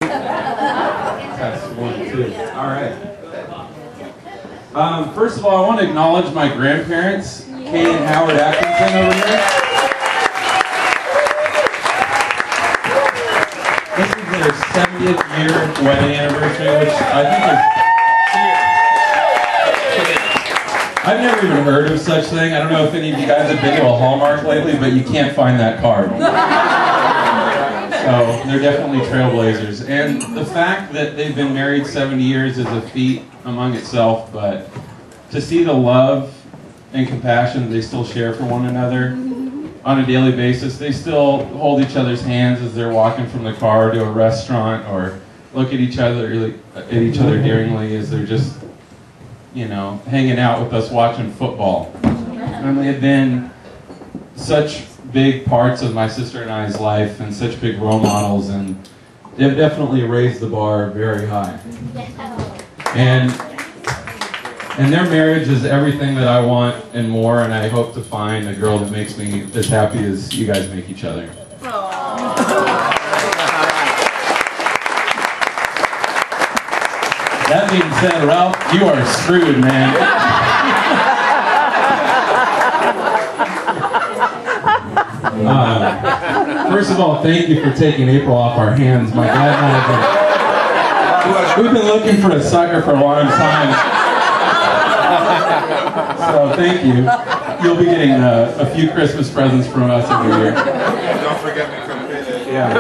That's 1, 2. All right. First of all, I want to acknowledge my grandparents, Kay and Howard Atkinson over here. This is their 70th year wedding anniversary, which I think is... I've never even heard of such thing. I don't know if any of you guys have been to a Hallmark lately, but you can't find that card. So they're definitely trailblazers. And the fact that they've been married 70 years is a feat among itself, but to see the love and compassion they still share for one another on a daily basis, they still hold each other's hands as they're walking from the car to a restaurant, or look at each other endearingly as they're just, you know, hanging out with us watching football. And they have been such big parts of my sister and I's life and such big role models, and they've definitely raised the bar very high. And their marriage is everything that I want and more, and I hope to find a girl that makes me as happy as you guys make each other. That being said, Ralph, you are screwed, man. First of all, thank you for taking April off our hands. My dad and I we've been looking for a sucker for a long time. So thank you. You'll be getting a few Christmas presents from us every year. Don't forget me from payday. Yeah.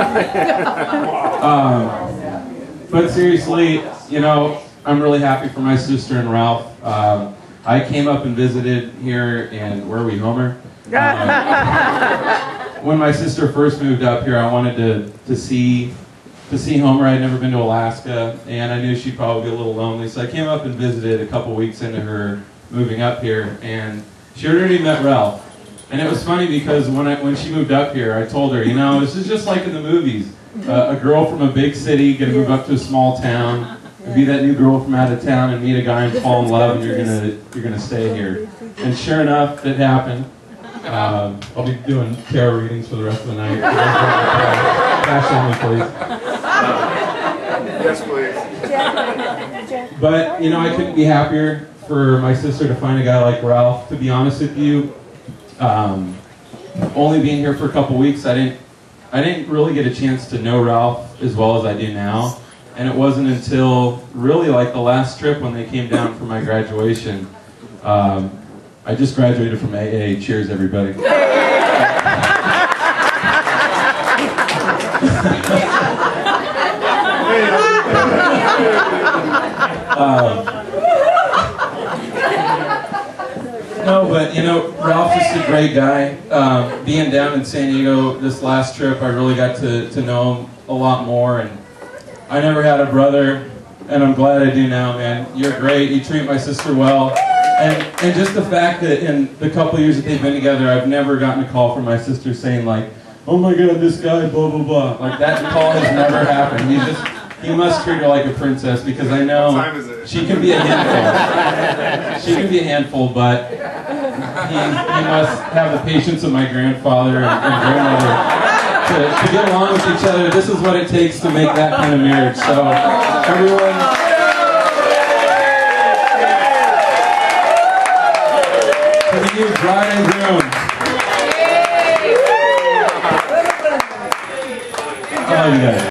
But seriously, you know, I'm really happy for my sister and Ralph. I came up and visited here in, where are we, Homer? When my sister first moved up here, I wanted to see Homer. I'd never been to Alaska, and I knew she'd probably be a little lonely, so I came up and visited a couple weeks into her moving up here, and she had already met Ralph. And it was funny because when she moved up here, I told her, you know, this is just like in the movies. A girl from a big city gonna move up to a small town, and be that new girl from out of town and meet a guy and fall in love, and you're gonna stay here. And sure enough, it happened. I'll be doing tarot readings for the rest of the night. Cash on me, please. Yes, please. But, you know, I couldn't be happier for my sister to find a guy like Ralph. To be honest with you, only being here for a couple weeks, I didn't really get a chance to know Ralph as well as I do now. And it wasn't until really like the last trip when they came down for my graduation. I just graduated from AA. Cheers, everybody. No, but you know, Ralph's just a great guy. Being down in San Diego this last trip, I really got to know him a lot more. And I never had a brother, and I'm glad I do now, man. You're great. You treat my sister well. And just the fact that in the couple years that they've been together, I've never gotten a call from my sister saying like, oh my God, this guy, blah, blah, blah. Like that call has never happened. He must treat her like a princess, because I know she can be a handful. She can be a handful, but he must have the patience of my grandfather and grandmother to get along with each other. This is what it takes to make that kind of marriage. So, everyone... To the new bride and groom. I love you guys.